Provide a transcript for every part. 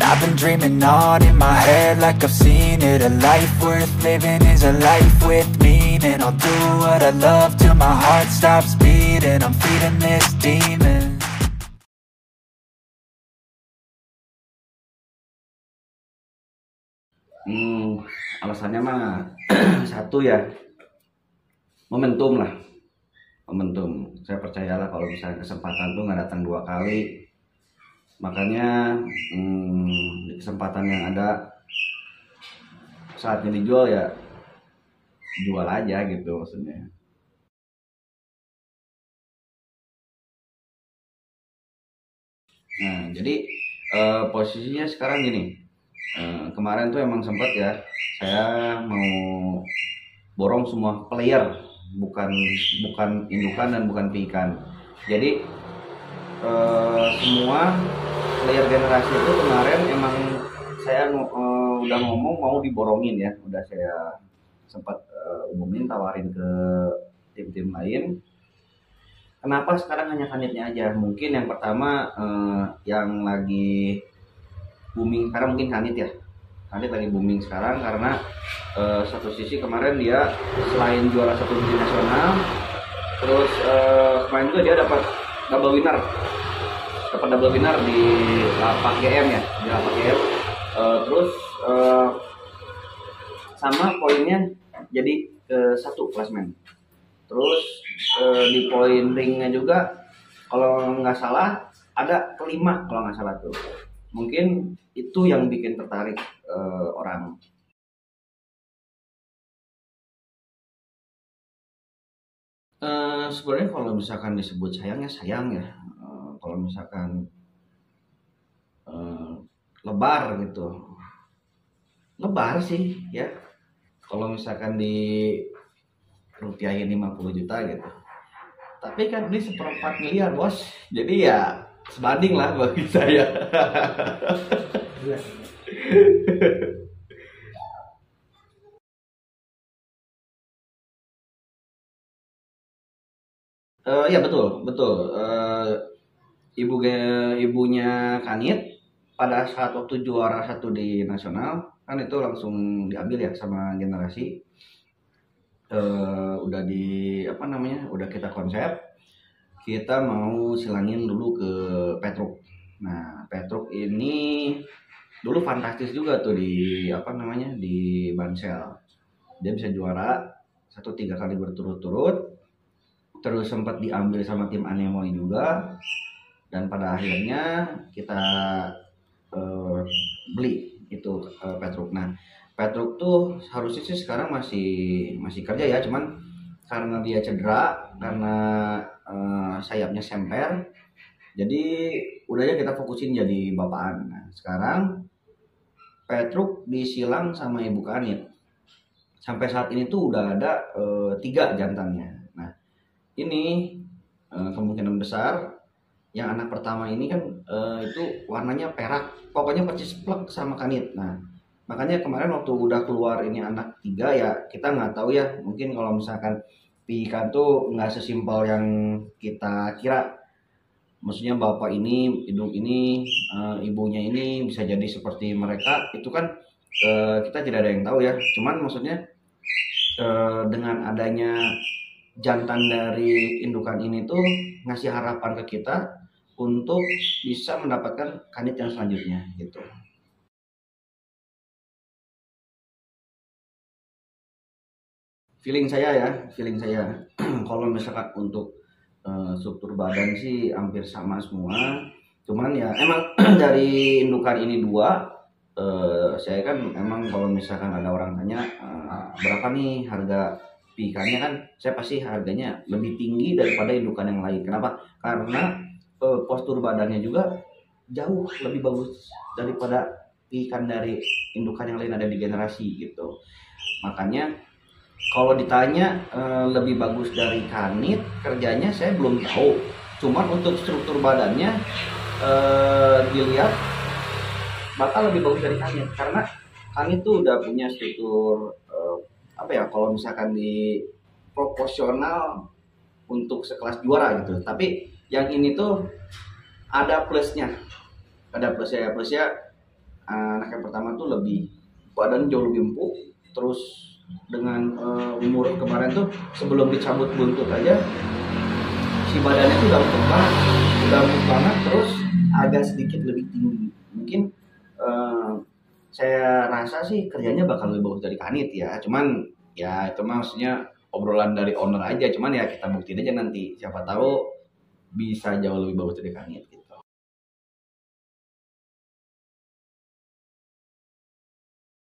I've been dreaming on in my head like I've seen it. A life worth living is a life with meaning. I'll do what I love till my heart stops beating. I'm feeding this demon. Alasannya mah satu ya, momentum lah. Momentum. Saya percayalah kalau misalnya kesempatan tuh nggak datang dua kali. Makanya di kesempatan yang ada saatnya dijual ya jual aja gitu maksudnya. Nah jadi posisinya sekarang gini, kemarin tuh emang sempat ya saya mau borong semua player, bukan indukan dan bukan piikan. Jadi semua player generasi itu kemarin emang saya udah ngomong mau diborongin ya, udah saya sempat umumin, tawarin ke tim-tim lain. Kenapa sekarang hanya kanitnya aja? Mungkin yang pertama yang lagi booming sekarang mungkin kanit ya. Kanit lagi booming sekarang karena satu sisi kemarin dia selain juara satu tingkat nasional, terus kemarin juga dia dapat double winner di lapak GM ya, di lapak GM. Terus sama poinnya jadi satu klasmen. Terus di poin ringnya juga kalau nggak salah ada kelima kalau nggak salah tuh. Mungkin itu yang bikin tertarik orang. Sebenarnya kalau misalkan disebut sayangnya sayang ya. Kalau misalkan lebar gitu, lebar sih ya. Kalau misalkan di rupiahin 50 juta gitu, tapi kan ini 1/4 miliar bos, jadi ya sebanding lah bagi saya. Ya betul. Ibunya Kanit pada saat waktu juara satu di nasional kan itu langsung diambil ya sama generasi. Udah udah kita konsep, kita mau silangin dulu ke Petruk. Nah Petruk ini dulu fantastis juga tuh di di Bansel. Dia bisa juara 3 kali berturut-turut, terus sempat diambil sama tim Anemoi juga, dan pada akhirnya kita beli itu Petruk. Nah Petruk tuh harusnya sih sekarang masih kerja ya, cuman karena dia cedera, karena sayapnya semper, jadi udahnya kita fokusin jadi bapaan. Nah sekarang Petruk disilang sama Ibu Kanit. Sampai saat ini tuh udah ada 3 jantannya. Nah ini kemungkinan besar yang anak pertama ini kan itu warnanya perak, pokoknya persis plek sama Kanit. Nah makanya kemarin waktu udah keluar ini anak 3 ya, kita nggak tahu ya, mungkin kalau misalkan piikan tuh nggak sesimpel yang kita kira. Maksudnya bapak ini, induk ini, ibunya ini bisa jadi seperti mereka, itu kan kita tidak ada yang tahu ya. Cuman maksudnya dengan adanya jantan dari indukan ini tuh ngasih harapan ke kita untuk bisa mendapatkan kanit yang selanjutnya gitu. Feeling saya kalau misalkan untuk struktur badan sih hampir sama semua, cuman ya emang dari indukan ini 2, saya kan emang kalau misalkan ada orang tanya berapa nih harga piikannya, kan saya pasti harganya lebih tinggi daripada indukan yang lain. Kenapa? Karena postur badannya juga jauh lebih bagus daripada piikan dari indukan yang lain ada di generasi gitu. Makanya kalau ditanya lebih bagus dari Kanit kerjanya, saya belum tahu. Cuman untuk struktur badannya dilihat bakal lebih bagus dari Kanit, karena Kanit tuh udah punya struktur kalau misalkan di proporsional untuk sekelas juara gitu. Tapi yang ini tuh ada plusnya, plusnya anak yang pertama tuh lebih badan jauh lebih empuk, terus dengan umur kemarin tuh sebelum dicabut buntut aja si badannya tuh udah empuk banget, terus agak sedikit lebih tinggi. Mungkin eh, saya rasa sih kerjanya bakal lebih bagus dari Kanit ya, cuman ya itu maksudnya obrolan dari owner aja, cuman ya kita buktiin aja nanti, siapa tahu bisa jauh lebih bagus dari Kanit gitu.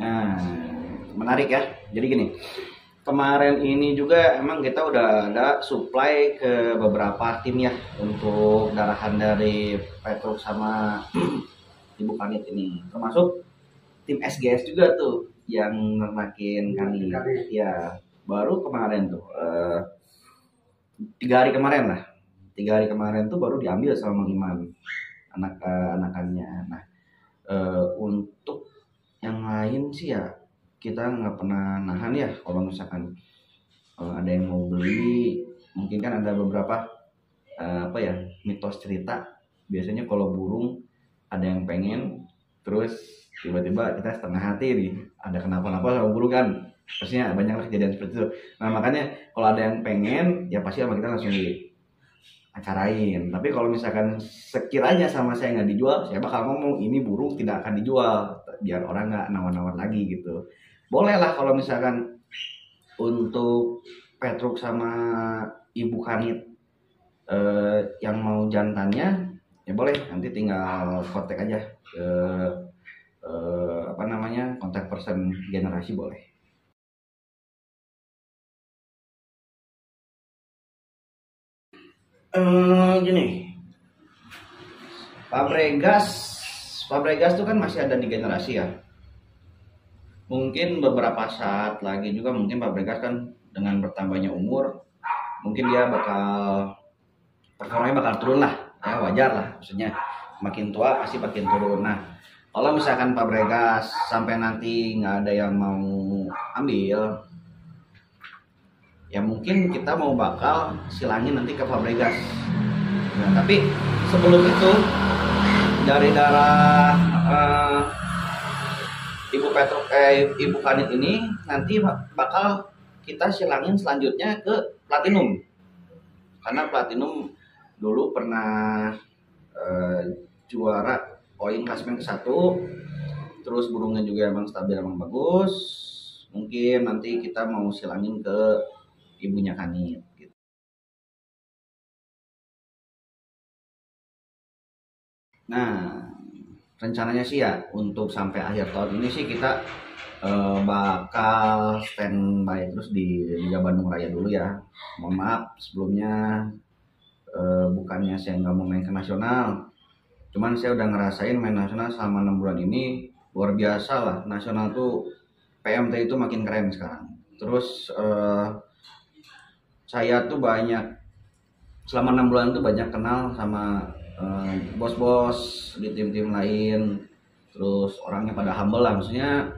Nah, menarik ya. Jadi gini, kemarin ini juga emang kita udah ada supply ke beberapa tim ya untuk darahan dari Petruk sama Ibu Kanit ini. Termasuk tim SGS juga tuh yang nernakin kami. Ya, baru kemarin tuh 3 hari kemarin lah. 3 hari kemarin tuh baru diambil sama Mang Iman anakannya. Nah, untuk yang lain sih ya kita nggak pernah nahan ya kalau misalkan ada yang mau beli. Mungkin kan ada beberapa apa ya, mitos cerita biasanya kalau burung ada yang pengen, terus tiba-tiba kita setengah hati nih ada kenapa-napa sama burung kan, pastinya banyak lah kejadian seperti itu. Nah makanya kalau ada yang pengen ya pasti sama kita langsung diacarain. Tapi kalau misalkan sekiranya sama saya nggak dijual, saya bakal ngomong ini burung tidak akan dijual biar orang nggak nawar-nawar lagi gitu. Boleh lah kalau misalkan untuk Petruk sama Ibu Kanit yang mau jantannya ya boleh, nanti tinggal kontak aja ke apa namanya, kontak person generasi boleh. Gini, Fabregas Fabregas tuh kan masih ada di generasi ya. Mungkin beberapa saat lagi juga mungkin Fabregas kan dengan bertambahnya umur mungkin dia bakal performanya bakal turun lah, ya wajar lah, maksudnya makin tua pasti makin turun. Nah kalau misalkan Fabregas sampai nanti nggak ada yang mau ambil, ya mungkin kita mau bakal silangin nanti ke Fabregas. Nah tapi sebelum itu dari darah Ibu Kanit ini nanti bakal kita silangin selanjutnya ke Platinum, karena Platinum dulu pernah juara poin klasemen ke-1, terus burungnya juga emang stabil, emang bagus. Mungkin nanti kita mau silangin ke ibunya Kanit gitu. Nah rencananya sih ya untuk sampai akhir tahun ini sih kita bakal standby terus di Liga Bandung Raya dulu ya. Mohon maaf sebelumnya, bukannya saya nggak mau main ke nasional, cuman saya udah ngerasain main nasional selama 6 bulan ini luar biasa lah. Nasional tuh PMT itu makin keren sekarang. Terus saya tuh banyak selama 6 bulan tuh banyak kenal sama bos-bos di tim-tim lain. Terus orangnya pada humble lah, maksudnya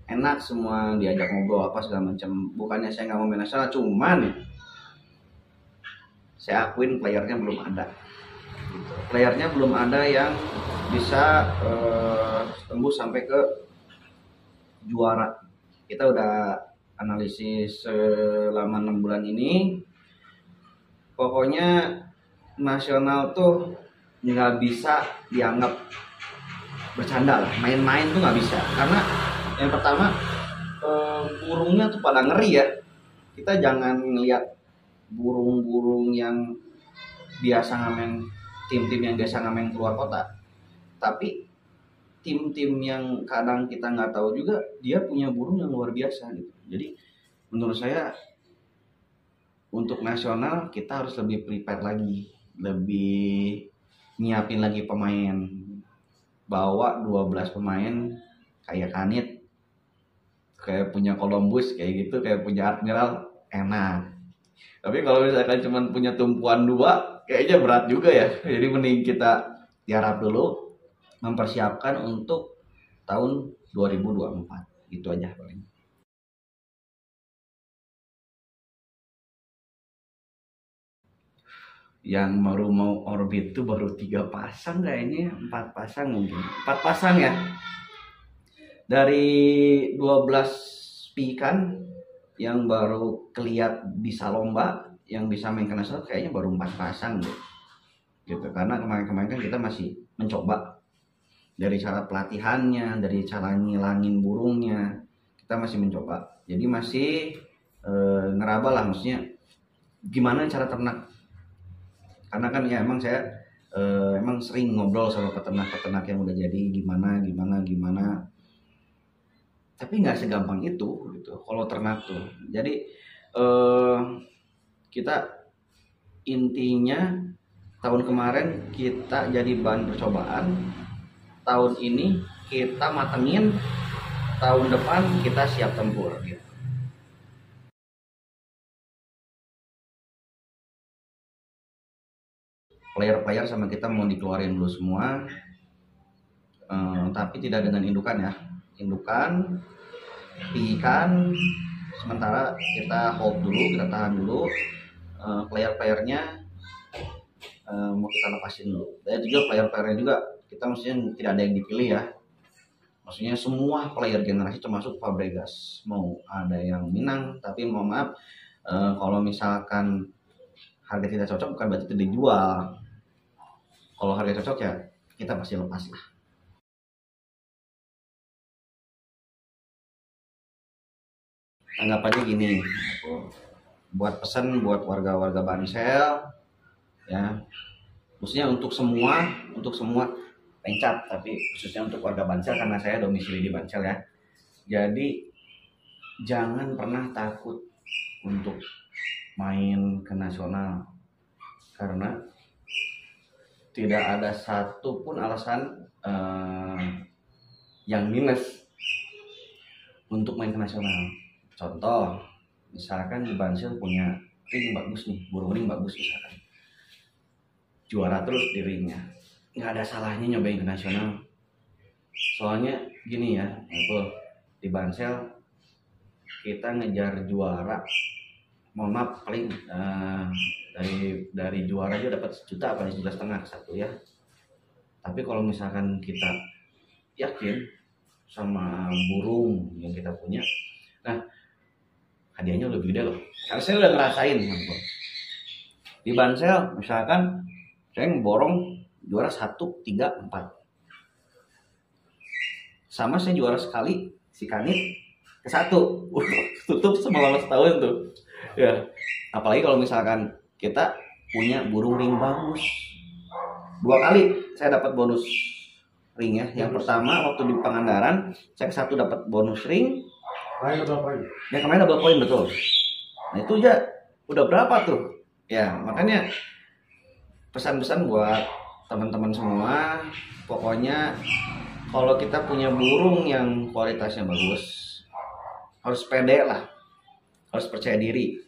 enak semua, diajak ngobrol apa segala macam. Bukannya saya nggak mau main nasional, cuman saya akuin playernya belum ada gitu. Playernya belum ada yang bisa tembus sampai ke juara. Kita udah analisis selama 6 bulan ini, pokoknya nasional tuh nggak bisa dianggap bercanda lah, main-main tuh nggak bisa. Karena yang pertama burungnya tuh pada ngeri ya. Kita jangan ngelihat burung-burung yang biasa ngamen, tim-tim yang biasa ngamen keluar kota, tapi tim-tim yang kadang kita nggak tahu juga dia punya burung yang luar biasa gitu. Jadi menurut saya untuk nasional kita harus lebih prepare lagi, lebih nyiapin lagi pemain, bawa 12 pemain kayak Kanit, kayak punya Columbus kayak gitu, kayak punya Admiral enak. Tapi kalau misalkan cuma punya tumpuan 2 kayaknya berat juga ya. Jadi mending kita tiarap dulu, mempersiapkan untuk tahun 2024 gitu aja paling. Yang baru mau orbit tuh baru 3 pasang kayaknya, 4 pasang mungkin, 4 pasang ya. Dari 12 pikan yang baru keliat bisa lomba, yang bisa main ke nasional kayaknya baru 4 pasang gitu. Karena kemarin-kemarin kan kita masih mencoba dari cara pelatihannya, dari cara ngilangin burungnya, kita masih mencoba. Jadi masih ngeraba lah, maksudnya gimana cara ternak. Karena kan ya emang saya emang sering ngobrol sama peternak-peternak yang udah jadi gimana, tapi nggak segampang itu gitu kalau ternak tuh. Jadi kita intinya tahun kemarin kita jadi bahan percobaan, tahun ini kita matengin, tahun depan kita siap tempur gitu. Player-player sama kita mau dikeluarin dulu semua, tapi tidak dengan indukan ya. Indukan, pikan, sementara kita hold dulu, kita tahan dulu. Player-playernya mau kita lepasin dulu. Dan juga player-playernya juga kita maksudnya tidak ada yang dipilih ya. Maksudnya semua player generasi termasuk Fabregas. Mau ada yang Minang, tapi mohon maaf kalau misalkan harga tidak cocok bukan berarti tidak dijual. Kalau harga cocok ya kita pasti lepas lah. Anggapannya gini, buat pesan buat warga-warga Bansel ya, maksudnya untuk semua pencat, tapi khususnya untuk warga Bansel karena saya domisili di Bansel ya. Jadi jangan pernah takut untuk main ke nasional, karena tidak ada satupun alasan yang minus untuk main ke nasional. Contoh, misalkan di Bansel punya ring bagus nih, burung ring bagus misalkan, juara terus di ringnya, nggak ada salahnya nyobain ke nasional. Soalnya gini ya, itu di Bansel kita ngejar juara, mohon maaf paling dari juara aja dapat 1 juta paling 1,5 juta satu ya. Tapi kalau misalkan kita yakin sama burung yang kita punya, nah hadiahnya lebih gede loh. Karena saya udah ngerasain di Bansel, misalkan saya ngeborong juara 1, 3, 4. Sama saya juara sekali si Kanit ke 1. Tutup selama setahun tuh. Ya, apalagi kalau misalkan kita punya burung ring bagus. 2 kali saya dapat bonus ring ya. Yang pertama waktu di Pangandaran, saya ke 1 dapat bonus ring. Yang kemarin double poin betul. Nah itu aja udah berapa tuh? Ya makanya pesan-pesan buat teman-teman semua, pokoknya kalau kita punya burung yang kualitasnya bagus, harus pede lah, harus percaya diri.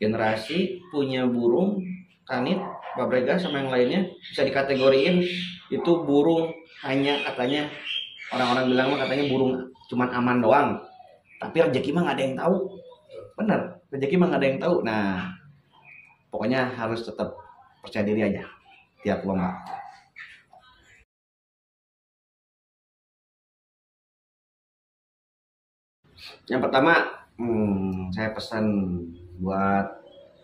Generasi punya burung Kanit, Fabregas sama yang lainnya bisa dikategoriin itu burung hanya katanya orang-orang bilang mah katanya burung cuman aman doang. Tapi rezeki mah nggak ada yang tahu. Bener, rezeki mah nggak ada yang tahu. Nah, pokoknya harus tetap percaya diri aja tiap lomba. Yang pertama, saya pesan buat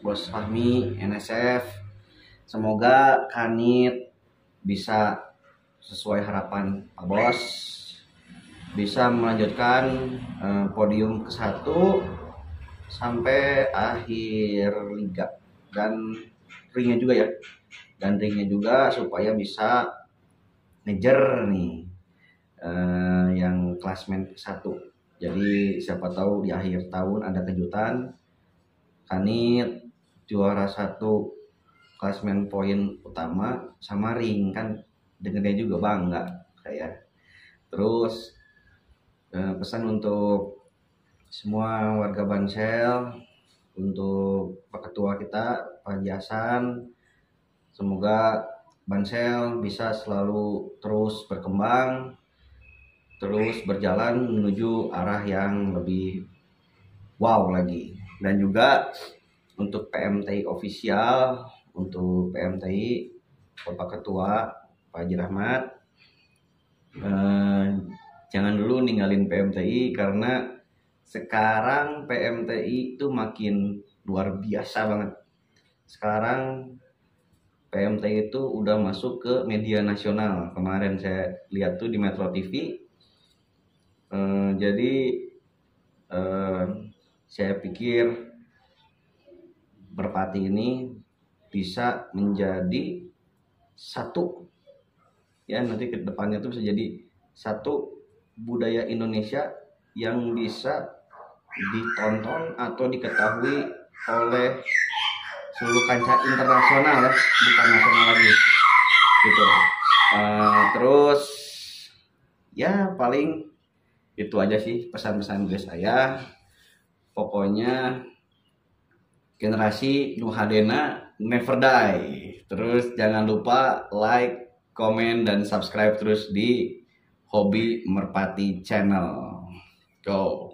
Bos Fahmi, NSF, semoga Kanit bisa sesuai harapan Pak Bos, bisa melanjutkan podium ke-1 sampai akhir liga, dan ringnya juga ya, dan ringnya juga supaya bisa ngejar nih yang klasmen ke-1. Jadi siapa tahu di akhir tahun ada kejutan, Kanit juara 1 klasmen poin utama sama ring, kan dengernya juga bangga saya. Terus pesan untuk semua warga Bansel, untuk Pak Ketua kita Pak Hasan, semoga Bansel bisa selalu terus berkembang, terus berjalan menuju arah yang lebih wow lagi. Dan juga untuk PMTI official, untuk PMTI Bapak Ketua Pak Haji Rahmat, jangan dulu ninggalin PMTI, karena sekarang PMTI itu makin luar biasa banget. Sekarang PMTI itu udah masuk ke media nasional. Kemarin saya lihat tuh di Metro TV. Jadi saya pikir Merpati ini bisa menjadi satu, ya nanti ke depannya tuh bisa jadi satu budaya Indonesia yang bisa ditonton atau diketahui oleh seluruh kancah internasional ya, bukan nasional lagi gitu. Terus ya paling itu aja sih pesan-pesan gue saya. Pokoknya generasi Nuhadena never die. Terus jangan lupa like, komen, dan subscribe terus di Hobi Merpati Channel. Go!